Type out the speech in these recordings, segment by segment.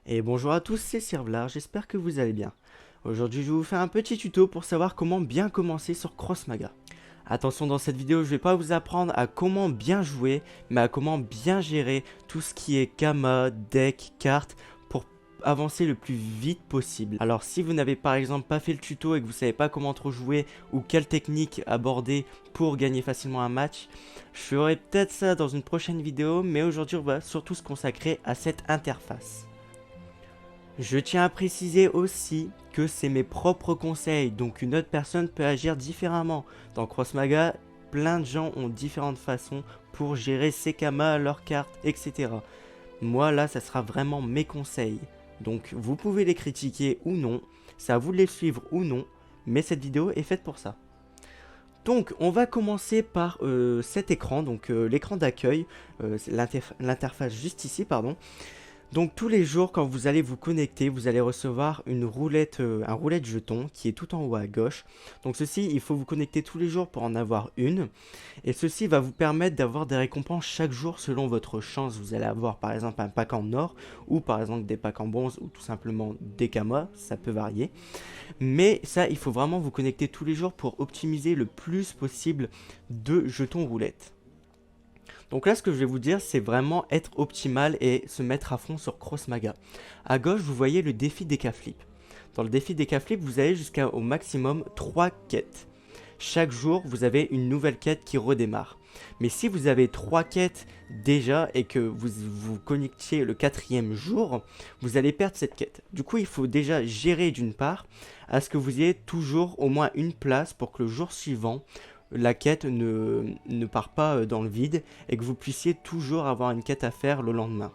Et bonjour à tous, c'est Sirvlar, j'espère que vous allez bien. Aujourd'hui je vais vous faire un petit tuto pour savoir comment bien commencer sur Crossmaga. Attention, dans cette vidéo je vais pas vous apprendre à comment bien jouer, mais à comment bien gérer tout ce qui est Kama, deck, cartes, pour avancer le plus vite possible. Alors si vous n'avez par exemple pas fait le tuto et que vous savez pas comment trop jouer ou quelle technique aborder pour gagner facilement un match, je ferai peut-être ça dans une prochaine vidéo, mais aujourd'hui on va surtout se consacrer à cette interface. Je tiens à préciser aussi que c'est mes propres conseils, donc une autre personne peut agir différemment. Dans Crossmaga, plein de gens ont différentes façons pour gérer ses kamas, leurs cartes, etc. Moi là, ça sera vraiment mes conseils. Donc vous pouvez les critiquer ou non, c'est à vous de les suivre ou non, mais cette vidéo est faite pour ça. Donc on va commencer par cet écran, donc l'écran d'accueil, l'interface juste ici, pardon. Donc tous les jours quand vous allez vous connecter, vous allez recevoir une roulette, un roulet de jetons qui est tout en haut à gauche. Donc ceci, il faut vous connecter tous les jours pour en avoir une. Et ceci va vous permettre d'avoir des récompenses chaque jour selon votre chance. Vous allez avoir par exemple un pack en or, ou par exemple des packs en bronze, ou tout simplement des kamas, ça peut varier. Mais ça, il faut vraiment vous connecter tous les jours pour optimiser le plus possible de jetons roulettes. Donc là, ce que je vais vous dire, c'est vraiment être optimal et se mettre à fond sur Crossmaga. À gauche, vous voyez le défi Decaflip. Dans le défi Decaflip, vous avez jusqu'au maximum 3 quêtes. Chaque jour, vous avez une nouvelle quête qui redémarre. Mais si vous avez 3 quêtes déjà et que vous vous connectiez le 4e jour, vous allez perdre cette quête. Du coup, il faut déjà gérer d'une part à ce que vous ayez toujours au moins une place pour que le jour suivant, la quête ne part pas dans le vide et que vous puissiez toujours avoir une quête à faire le lendemain.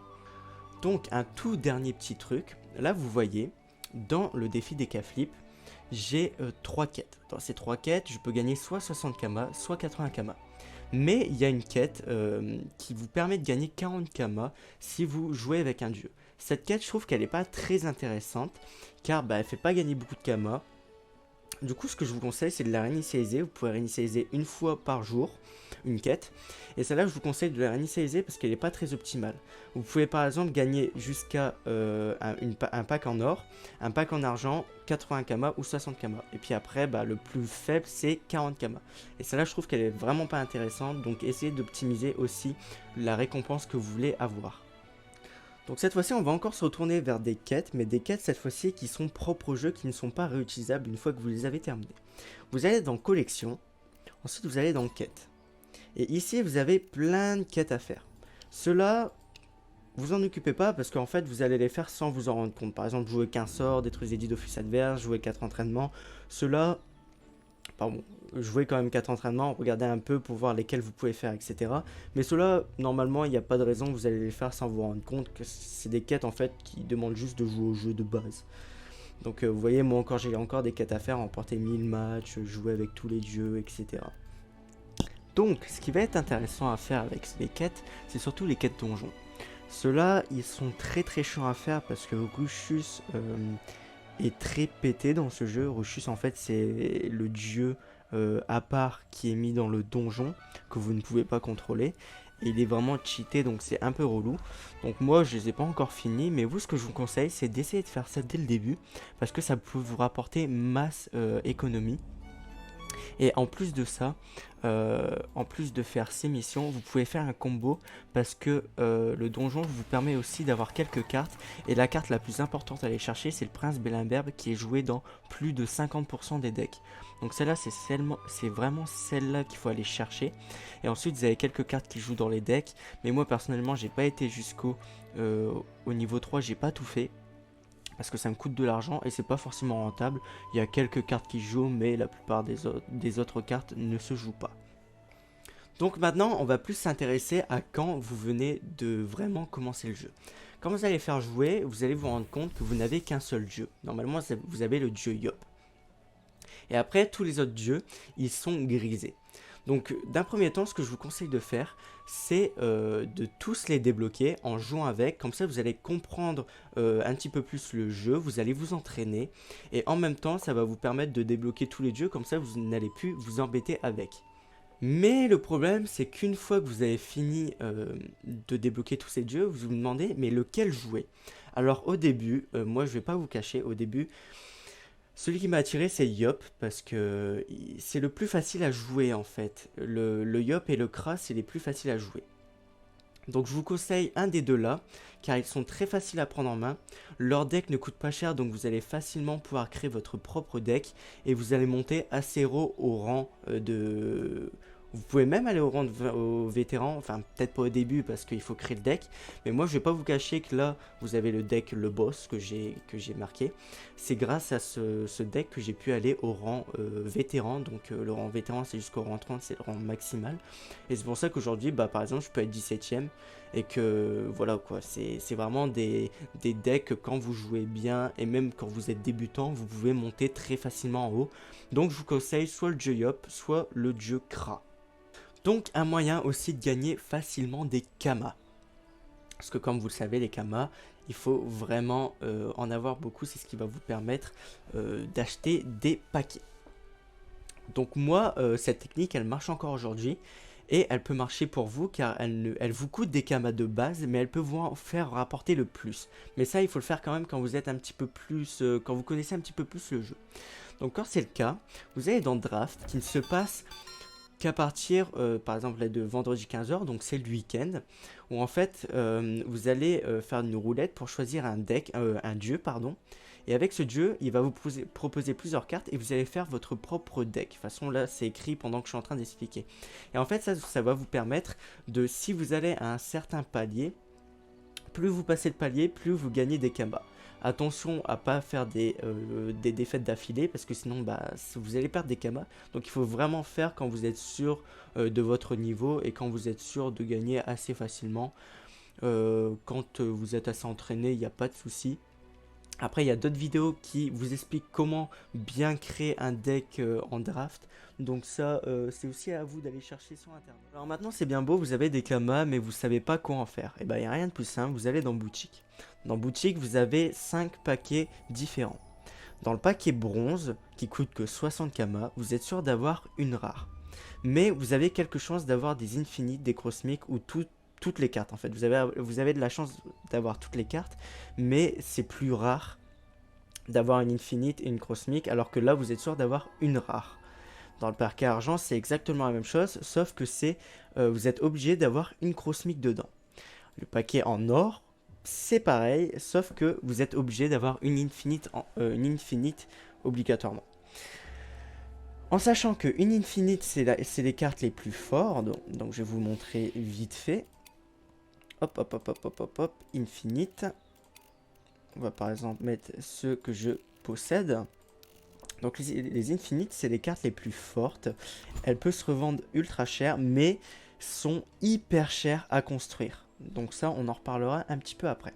Donc un tout dernier petit truc, là vous voyez, dans le défi des K-Flip, j'ai 3 quêtes. Dans ces 3 quêtes, je peux gagner soit 60 kamas, soit 80 kamas. Mais il y a une quête qui vous permet de gagner 40 kamas si vous jouez avec un dieu. Cette quête, je trouve qu'elle n'est pas très intéressante, car elle ne fait pas gagner beaucoup de kamas. Du coup, ce que je vous conseille, c'est de la réinitialiser. Vous pouvez réinitialiser une fois par jour une quête. Et celle-là, je vous conseille de la réinitialiser parce qu'elle n'est pas très optimale. Vous pouvez par exemple gagner jusqu'à un pack en or, un pack en argent, 80 kamas ou 60 kamas. Et puis après, le plus faible, c'est 40 kamas. Et celle-là, je trouve qu'elle est vraiment pas intéressante. Donc essayez d'optimiser aussi la récompense que vous voulez avoir. Donc cette fois-ci, on va encore se retourner vers des quêtes, mais des quêtes cette fois-ci qui sont propres au jeu, qui ne sont pas réutilisables une fois que vous les avez terminées. Vous allez dans collection, ensuite vous allez dans quêtes. Et ici, vous avez plein de quêtes à faire. Cela, vous en occupez pas parce qu'en fait, vous allez les faire sans vous en rendre compte. Par exemple, jouer qu'un sort, détruisez 10 d'office adverse, jouer 4 entraînements. Cela, pardon, jouez quand même 4 entraînements, regardez un peu pour voir lesquels vous pouvez faire, etc. Mais cela, normalement, il n'y a pas de raison, vous allez les faire sans vous rendre compte que c'est des quêtes en fait qui demandent juste de jouer au jeu de base. Donc vous voyez, moi encore, j'ai encore des quêtes à faire, remporter 1000 matchs, jouer avec tous les dieux, etc. Donc, ce qui va être intéressant à faire avec les quêtes, c'est surtout les quêtes donjons. Ceux-là, ils sont très très chiants à faire parce que Ruchus est très pété dans ce jeu. Ruchus, en fait, c'est le dieu à part qui est mis dans le donjon que vous ne pouvez pas contrôler. Et il est vraiment cheaté, donc c'est un peu relou. Donc moi, je les ai pas encore finis, mais vous, ce que je vous conseille, c'est d'essayer de faire ça dès le début parce que ça peut vous rapporter masse économie. Et en plus de ça, en plus de faire ces missions, vous pouvez faire un combo parce que le donjon vous permet aussi d'avoir quelques cartes. Et la carte la plus importante à aller chercher, c'est le prince Belimberg qui est joué dans plus de 50% des decks. Donc celle-là, c'est vraiment celle-là qu'il faut aller chercher. Et ensuite, vous avez quelques cartes qui jouent dans les decks. Mais moi, personnellement, j'ai pas été jusqu'au au niveau 3, j'ai pas tout fait parce que ça me coûte de l'argent et c'est pas forcément rentable. Il y a quelques cartes qui jouent, mais la plupart des autres cartes ne se jouent pas. Donc maintenant, on va plus s'intéresser à quand vous venez de vraiment commencer le jeu. Quand vous allez faire jouer, vous allez vous rendre compte que vous n'avez qu'un seul dieu. Normalement, vous avez le dieu Yop. Et après, tous les autres dieux, ils sont grisés. Donc d'un premier temps, ce que je vous conseille de faire, c'est de tous les débloquer en jouant avec. Comme ça, vous allez comprendre un petit peu plus le jeu, vous allez vous entraîner. Et en même temps, ça va vous permettre de débloquer tous les dieux, comme ça, vous n'allez plus vous embêter avec. Mais le problème, c'est qu'une fois que vous avez fini de débloquer tous ces dieux, vous vous demandez, mais lequel jouer? Alors au début, moi je vais pas vous cacher, au début, celui qui m'a attiré c'est Yop, parce que c'est le plus facile à jouer en fait. Le Yop et le Kra, c'est les plus faciles à jouer. Donc je vous conseille un des deux là, car ils sont très faciles à prendre en main. Leur deck ne coûte pas cher, donc vous allez facilement pouvoir créer votre propre deck et vous allez monter assez haut au rang de... Vous pouvez même aller au rang au vétéran, enfin peut-être pas au début parce qu'il faut créer le deck, mais moi je vais pas vous cacher que là vous avez le deck le boss que j'ai marqué. C'est grâce à ce deck que j'ai pu aller au rang vétéran, donc le rang vétéran c'est jusqu'au rang 30, c'est le rang maximal. Et c'est pour ça qu'aujourd'hui, bah, par exemple, je peux être 17ème et que voilà quoi, c'est vraiment des decks que quand vous jouez bien et même quand vous êtes débutant, vous pouvez monter très facilement en haut. Donc je vous conseille soit le dieu Yop, soit le dieu Kra. Donc un moyen aussi de gagner facilement des kamas. Parce que comme vous le savez, les kamas, il faut vraiment en avoir beaucoup, c'est ce qui va vous permettre d'acheter des paquets. Donc moi, cette technique, elle marche encore aujourd'hui. Et elle peut marcher pour vous car elle vous coûte des kamas de base, mais elle peut vous en faire rapporter le plus. Mais ça, il faut le faire quand même quand vous êtes un petit peu plus, quand vous connaissez un petit peu plus le jeu. Donc quand c'est le cas, vous allez dans Draft qui ne se passe qu'à partir, par exemple, de vendredi 15h, donc c'est le week-end, où en fait, vous allez faire une roulette pour choisir un deck, un dieu, pardon. Et avec ce dieu, il va vous proposer plusieurs cartes et vous allez faire votre propre deck. De toute façon, là, c'est écrit pendant que je suis en train d'expliquer. Et en fait, ça va vous permettre de, si vous allez à un certain palier, plus vous passez le palier, plus vous gagnez des kamas. Attention à pas faire des défaites d'affilée parce que sinon bah, vous allez perdre des kamas. Donc il faut vraiment faire quand vous êtes sûr de votre niveau et quand vous êtes sûr de gagner assez facilement. Quand vous êtes assez entraîné, il n'y a pas de souci. Après, il y a d'autres vidéos qui vous expliquent comment bien créer un deck en draft. Donc ça, c'est aussi à vous d'aller chercher sur internet. Alors maintenant, c'est bien beau, vous avez des kamas, mais vous savez pas quoi en faire. Et ben, il n'y a rien de plus simple, vous allez dans boutique. Dans boutique, vous avez 5 paquets différents. Dans le paquet bronze, qui coûte que 60 kamas, vous êtes sûr d'avoir une rare. Mais vous avez quelques chances d'avoir des infinites, des cosmiques ou toutes les cartes en fait. Vous avez de la chance d'avoir toutes les cartes, mais c'est plus rare d'avoir une infinite et une cosmique, alors que là vous êtes sûr d'avoir une rare. Dans le paquet argent, c'est exactement la même chose, sauf que vous êtes obligé d'avoir une cosmique dedans. Le paquet en or, c'est pareil, sauf que vous êtes obligé d'avoir une infinite obligatoirement. En sachant que une infinite, c'est les cartes les plus fortes, donc je vais vous montrer vite fait. Hop, hop, hop, hop, hop, hop, hop, infinite. On va par exemple mettre ceux que je possède. Donc les infinites, c'est les cartes les plus fortes. Elles peuvent se revendre ultra cher, mais sont hyper chères à construire. Donc ça, on en reparlera un petit peu après.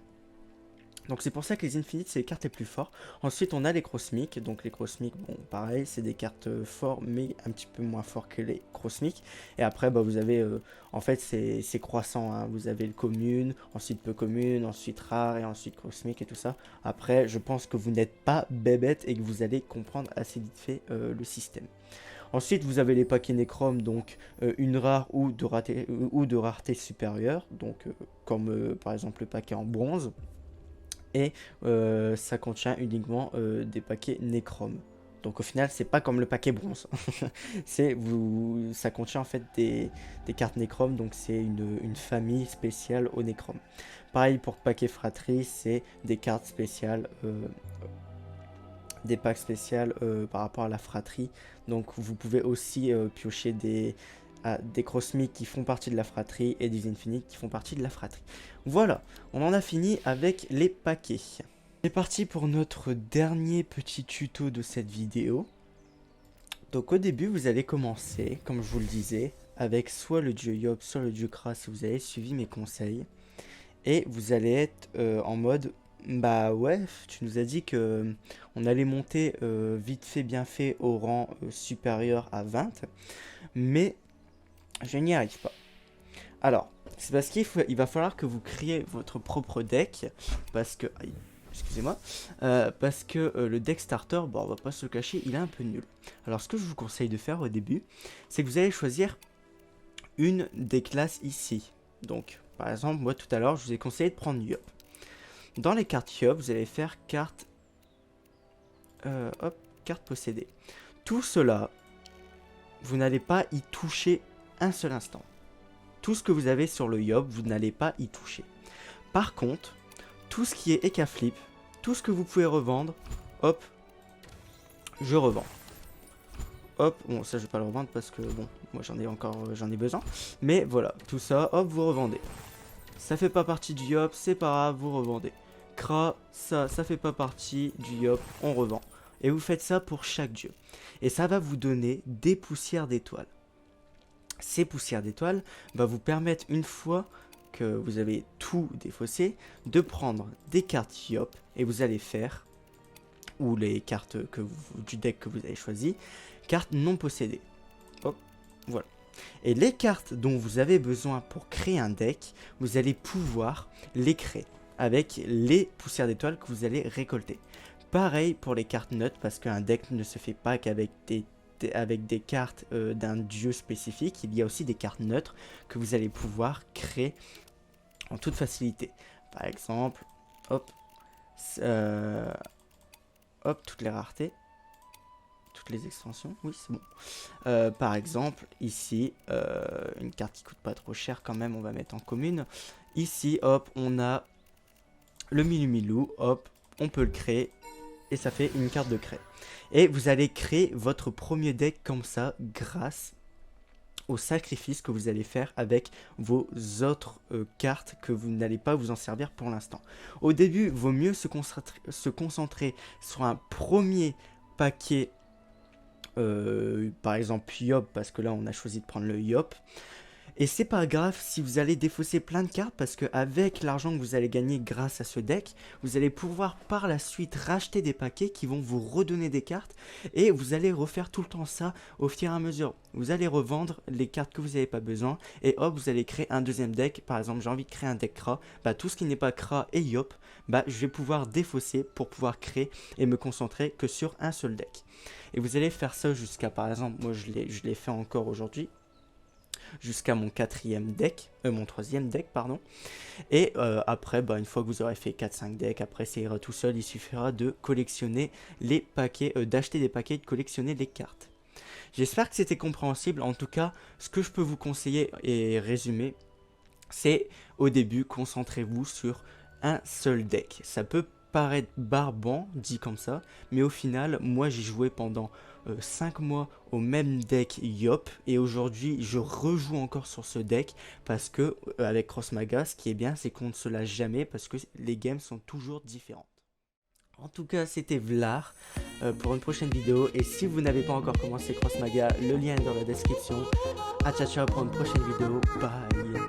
Donc c'est pour ça que les infinites, c'est les cartes les plus fortes. Ensuite, on a les cosmiques. Donc les cosmiques, bon, pareil, c'est des cartes fortes, mais un petit peu moins fortes que les cosmiques. Et après, bah, vous avez, en fait, c'est croissant. Hein. Vous avez le commune, ensuite peu commune, ensuite rare, et ensuite cosmique et tout ça. Après, je pense que vous n'êtes pas bébête et que vous allez comprendre assez vite fait le système. Ensuite, vous avez les paquets Necrom, donc une rare ou de rareté supérieure, donc comme par exemple le paquet en bronze. Et ça contient uniquement des paquets Necrom. Donc au final, c'est pas comme le paquet bronze. Ça contient en fait des cartes Necrom, donc c'est une famille spéciale au Necrom. Pareil pour paquet Fratrie, c'est des cartes spéciales, des packs spéciales par rapport à la Fratrie. Donc vous pouvez aussi piocher des cosmiques qui font partie de la fratrie et des infinites qui font partie de la fratrie. Voilà, on en a fini avec les paquets. C'est parti pour notre dernier petit tuto de cette vidéo. Donc au début, vous allez commencer, comme je vous le disais, avec soit le dieu Yop, soit le dieu Kra si vous avez suivi mes conseils. Et vous allez être en mode, bah ouais, tu nous as dit que on allait monter vite fait, bien fait au rang supérieur à 20. Mais je n'y arrive pas. Alors, c'est parce qu'il va falloir que vous créez votre propre deck. Parce que... excusez-moi. Parce que le deck starter, bon, on va pas se le cacher, il est un peu nul. Alors, ce que je vous conseille de faire au début, c'est que vous allez choisir une des classes ici. Donc, par exemple, moi tout à l'heure, je vous ai conseillé de prendre Yop. Dans les cartes Yop, vous allez faire carte, carte possédée. Tout cela, vous n'allez pas y toucher un seul instant. Tout ce que vous avez sur le Yop, vous n'allez pas y toucher. Par contre, tout ce qui est Ekaflip, tout ce que vous pouvez revendre, hop, je revends. Hop, bon ça je vais pas le revendre parce que bon, moi j'en ai besoin. Mais voilà, tout ça, hop, vous revendez. Ça fait pas partie du Yop, c'est pas grave, vous revendez. Kra, ça fait pas partie du Yop, on revend. Et vous faites ça pour chaque dieu. Et ça va vous donner des poussières d'étoiles. Ces poussières d'étoiles va vous permettre, une fois que vous avez tout défaussé, de prendre des cartes Yop et vous allez faire, ou les cartes du deck que vous avez choisi, cartes non possédées. Hop, voilà. Et les cartes dont vous avez besoin pour créer un deck, vous allez pouvoir les créer avec les poussières d'étoiles que vous allez récolter. Pareil pour les cartes neutres, parce qu'un deck ne se fait pas qu'avec des cartes d'un dieu spécifique. Il y a aussi des cartes neutres que vous allez pouvoir créer en toute facilité. Par exemple, hop, hop, toutes les raretés, toutes les extensions, oui c'est bon. Par exemple, ici, une carte qui coûte pas trop cher quand même, on va mettre en commune. Ici, hop, on a le Milou, hop, on peut le créer. Et ça fait une carte de craie. Et vous allez créer votre premier deck comme ça grâce au sacrifice que vous allez faire avec vos autres cartes que vous n'allez pas vous en servir pour l'instant. Au début, vaut mieux se concentrer sur un premier paquet, par exemple Yop, parce que là on a choisi de prendre le Yop. Et c'est pas grave si vous allez défausser plein de cartes, parce qu'avec l'argent que vous allez gagner grâce à ce deck, vous allez pouvoir par la suite racheter des paquets qui vont vous redonner des cartes, et vous allez refaire tout le temps ça au fur et à mesure. Vous allez revendre les cartes que vous n'avez pas besoin, et hop, vous allez créer un deuxième deck. Par exemple, j'ai envie de créer un deck Kra, bah tout ce qui n'est pas Kra et Yop, bah je vais pouvoir défausser pour pouvoir créer et me concentrer que sur un seul deck. Et vous allez faire ça jusqu'à, par exemple, moi je l'ai fait encore aujourd'hui, jusqu'à mon mon troisième deck, pardon. Et après, bah, une fois que vous aurez fait 4-5 decks, après ça ira tout seul, il suffira de collectionner les paquets, d'acheter des paquets et de collectionner les cartes. J'espère que c'était compréhensible. En tout cas, ce que je peux vous conseiller et résumer, c'est au début, concentrez-vous sur un seul deck. Ça peut paraître barbant, dit comme ça, mais au final, moi j'ai joué pendant 5 mois au même deck Yop, et aujourd'hui je rejoue encore sur ce deck, parce que avec Cross Maga, ce qui est bien, c'est qu'on ne se lâche jamais, parce que les games sont toujours différentes. En tout cas, c'était Vlar pour une prochaine vidéo, et si vous n'avez pas encore commencé Cross Maga, le lien est dans la description. A ciao ciao pour une prochaine vidéo, bye.